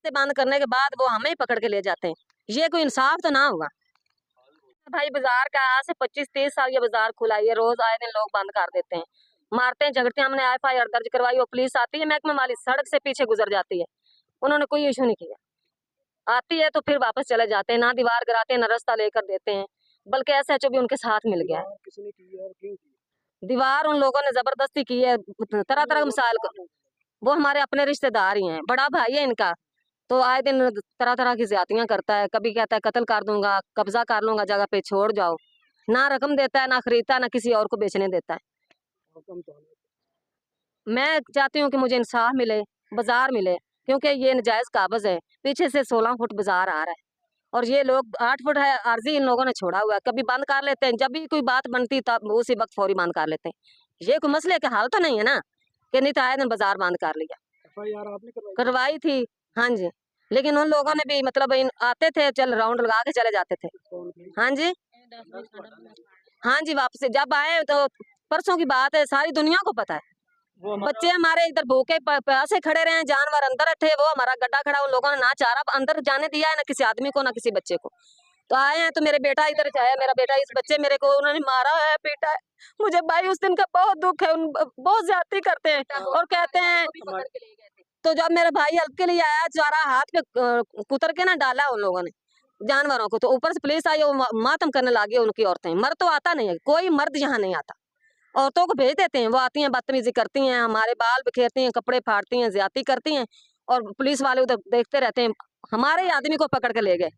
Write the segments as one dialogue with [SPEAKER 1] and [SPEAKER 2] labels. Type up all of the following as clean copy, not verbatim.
[SPEAKER 1] बंद करने के बाद वो हमें ही पकड़ के ले जाते हैं। ये कोई इंसाफ तो ना हुआ भाई। बाजार का आज से 25-30 साल ये बाजार खुला है, रोज आए दिन लोग बंद कर देते हैं, मारते हैं, झगड़ते हैं। हमने FIR दर्ज करवाई, वो पुलिस आती है, महकमे वाली सड़क से पीछे गुजर जाती है, उन्होंने कोई इशू नहीं किया। आती है तो फिर वापस चले जाते हैं, ना दीवार गिराते हैं ना रास्ता लेकर देते हैं, बल्कि SHO भी उनके साथ मिल गया है। दीवार उन लोगों ने जबरदस्ती की है, तरह तरह मिसाल। वो हमारे अपने रिश्तेदार ही हैं, बड़ा भाई है इनका, तो आए दिन तरह तरह की ज्यादतियां करता है। कभी कहता है कत्ल कर दूंगा, कब्जा कर लूंगा, जगह पे छोड़ जाओ। ना रकम देता है, ना खरीदता है, ना किसी और को बेचने देता है। मैं चाहती हूँ कि मुझे इंसाफ मिले, बाजार मिले, क्योंकि ये नजायज काबज है। पीछे से 16 फुट बाजार आ रहा है और ये लोग 8 फुट है आर्जी इन लोगों ने छोड़ा हुआ है। कभी बंद कर लेते हैं, जब भी कोई बात बनती तब उसी वक्त फौरी बंद कर लेते हैं। ये कोई मसले के हाल तो नहीं है ना कि नहीं तो आए दिन बाजार बंद कर लिया। FIR आपने करवाई थी? हाँ जी, लेकिन उन लोगों ने भी मतलब आते थे, चल राउंड लगा के चले जाते थे। हाँ जी, हाँ जी, वापस जब आए तो परसों की बात है, सारी दुनिया को पता है। बच्चे हमारे इधर भूखे प्यासे खड़े रहे, जानवर अंदर थे, वो हमारा गड्ढा खड़ा, उन लोगों ने ना चारा अंदर जाने दिया है, ना किसी आदमी को, ना किसी बच्चे को। तो आए हैं तो मेरे बेटा इधर आया, मेरा बेटा इस बच्चे मेरे को उन्होंने मारा है, पीटा है। मुझे भाई उस दिन का बहुत दुख है, बहुत ज्यादती करते हैं और कहते हैं। तो जब मेरा भाई हेल्प के लिए आया, चारा हाथ पे कुतर के ना डाला उन लोगों ने जानवरों को, तो ऊपर से पुलिस आई, वो मातम करने लगी उनकी औरतें। मर्द तो आता नहीं है, कोई मर्द यहाँ नहीं आता, औरतों को भेज देते हैं, वो आती हैं, बदतमीजी करती हैं, हमारे बाल बिखेरती हैं, कपड़े फाड़ती हैं, ज्यादती करती हैं, और पुलिस वाले उधर देखते रहते हैं। हमारे आदमी को पकड़ के ले गए,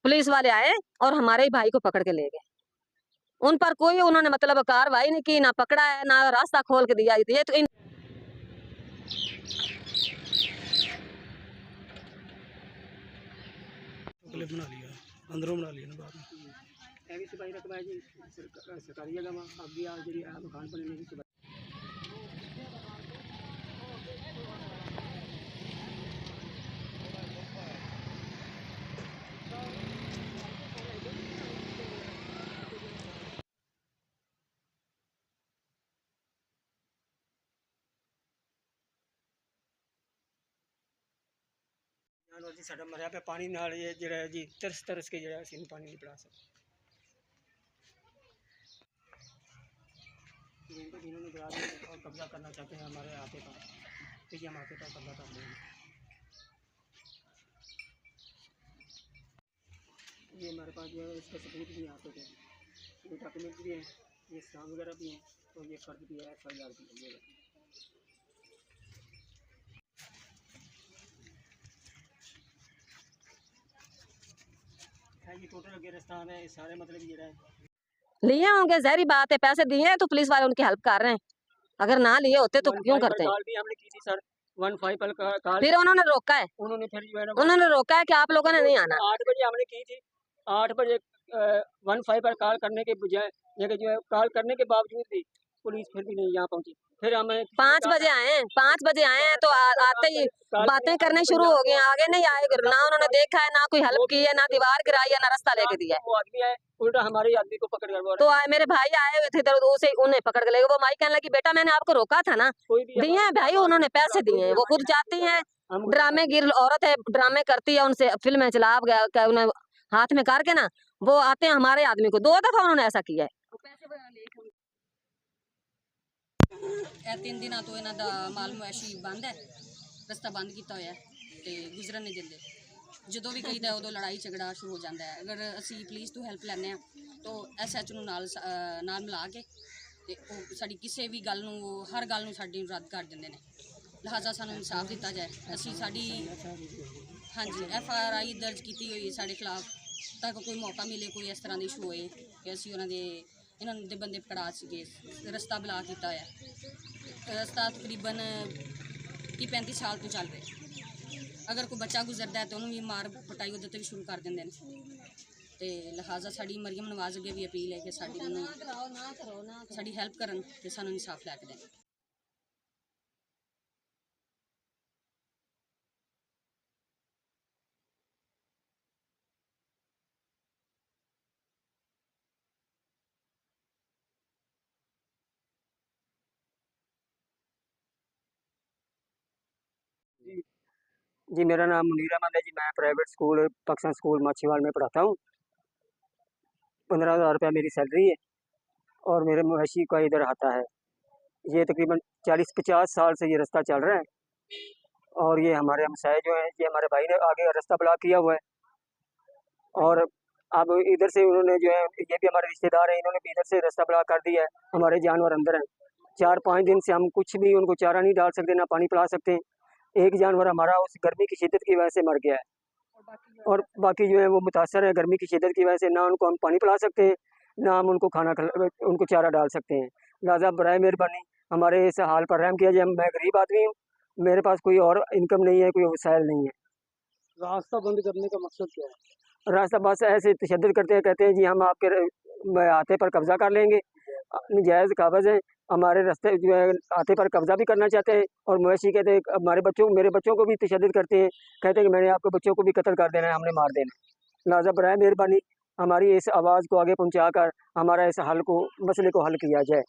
[SPEAKER 1] पुलिस वाले आए और हमारे ही भाई को पकड़ के ले गए। उन पर कोई उन्होंने मतलब कार्रवाई नहीं की, ना पकड़ा है, ना रास्ता खोल के दिया। ये तो
[SPEAKER 2] बना लिया, अंदरों बना लिया ना बाद में। सिपाही रकबा है जी, सरकारी जगह में अभी आज जी मकान बनने की सिपाही। जी साडा मरिया पे पानी नाल ये जड़ा जी तरस तरस के जड़ा असीं पानी नहीं पिला सकते। जिन्होंने गिरा दिया और कब्जा करना चाहते हैं हमारे आते पर, ठीक है, हम आते पर कब्जा कर लेंगे। ये हमारे पास जो है इसका सबूत भी यहाँ पे है, ये डॉक्यूमेंट भी है, ये स्टाम्प वगैरह भी हैं, और ये फर्ज भी है, FIR भी है। ये टोटल गिरस्तान है, सारे मतलब ये
[SPEAKER 1] लिए होंगे, जहरी बात है, पैसे दिए हैं तो पुलिस वाले उनकी हेल्प कर रहे हैं, अगर ना लिए होते तो क्यों करते हैं।
[SPEAKER 2] हमने की थी सर, 15 पर कॉल,
[SPEAKER 1] फिर उन्होंने रोका है, उन्होंने रोका है कि आप लोगों ने नहीं आना।
[SPEAKER 2] 8 बजे हमने की थी, 8 बजे 15 पर कॉल करने के बजाय जो है कॉल करने के बावजूद भी पुलिस फिर भी नहीं यहाँ पहुंची। फिर हमें
[SPEAKER 1] 5 बजे आए हैं, 5 बजे आए हैं तो आते ही बातें करने शुरू हो गए, आगे नहीं आए, ना उन्होंने देखा है, ना कोई हेल्प की है, ना दीवार गिराई है, ना रास्ता लेके दिया है।
[SPEAKER 2] वो आदमी है, उल्टा हमारे आदमी को पकड़ कर
[SPEAKER 1] तो मेरे भाई आए हुए थे इधर, उसे उन्हें पकड़ के ले गए। वो माई कहने लगी बेटा मैंने आपको रोका था ना, दिए हैं भाई, उन्होंने पैसे दिए हैं। वो खुद जाती है, ड्रामे गिर औरत है, ड्रामे करती है, उनसे फिल्में चला गया उन्हें हाथ में करके ना, वो आते हैं हमारे आदमी को 2 दफा उन्होंने ऐसा किया है।
[SPEAKER 3] 3 दिनों तो इन्हों का माल मुआशी बंद है, रस्ता बंद किया होया ते गुजरन नहीं देंगे। जो भी कहीदा उदों लड़ाई झगड़ा शुरू हो जाता है। अगर असी पुलिस तो हैल्प लैने तो SHO नाल मिला के ते साडी किसी भी गल नूं हर गल नूं साडी रद्द कर देंदे ने। लिहाजा सानूं इंसाफ दिता जाए। असी साडी हाँ जी FRI दर्ज की हुई है साढ़े खिलाफ ताकि कोई मौका मिले कोई इस तरह की इशू होए कि असी उन्होंने इन्होंने दे बंदे पकड़ा सके रस्ता ब्लॉक किया है रस्ता तकरीबन 30-35 साल तो चल रहा अगर कोई बच्चा गुजरता है तो उन्होंने भी मार पटाई उधर भी शुरू कर देंगे तो लिहाजा साड़ी मरियम नवाज अगे भी अपील है कि साड़ी हेल्प करन ते सानू इंसाफ लैके दें।
[SPEAKER 2] जी मेरा नाम मुनीर अहमद है जी। मैं private school Pakistan school Machhiwal में पढ़ाता हूँ। 15,000 रुपया मेरी सैलरी है और मेरे मवेशी का इधर आता है। ये तकरीबन 40-50 साल से ये रास्ता चल रहा है और ये हमारे हमसाए जो हैं ये हमारे भाई ने आगे रास्ता ब्लॉक किया हुआ है और अब इधर से उन्होंने जो है ये भी हमारे रिश्तेदार हैं, इन्होंने भी इधर से रास्ता ब्लॉक कर दिया है। हमारे जानवर अंदर हैं। 4-5 दिन से हम कुछ भी उनको चारा नहीं डाल सकते, ना पानी पिला सकते। एक जानवर हमारा उस गर्मी की शिद्दत की वजह से मर गया है और बाकी जो है वो मुतासर है गर्मी की शिद्दत की वजह से। ना उनको हम पानी पिला सकते हैं, ना हम उनको उनको चारा डाल सकते हैं। लिहाजा बराए मेहरबानी हमारे इस हाल पर रहम किया जाए। मैं गरीब आदमी हूँ, मेरे पास कोई और इनकम नहीं है, कोई वसाइल नहीं है।
[SPEAKER 4] रास्ता बंद करने का मकसद क्या है?
[SPEAKER 2] रास्ता बस ऐसे तशद्दुद करते हैं, कहते हैं जी हम आपके आते पर कब्ज़ा कर लेंगे। नजायज़ काबज़ हैं, हमारे रास्ते जो है आते पर कब्ज़ा भी करना चाहते हैं और मवेशी कहते हैं हमारे मेरे बच्चों को भी तशद्दुद करते हैं, कहते हैं कि मैंने आपके बच्चों को भी कत्ल कर देना है, हमने मार देना है। लिहाजा बराए मेहरबानी हमारी इस आवाज़ को आगे पहुँचाकर हमारा इस मसले को हल किया जाए।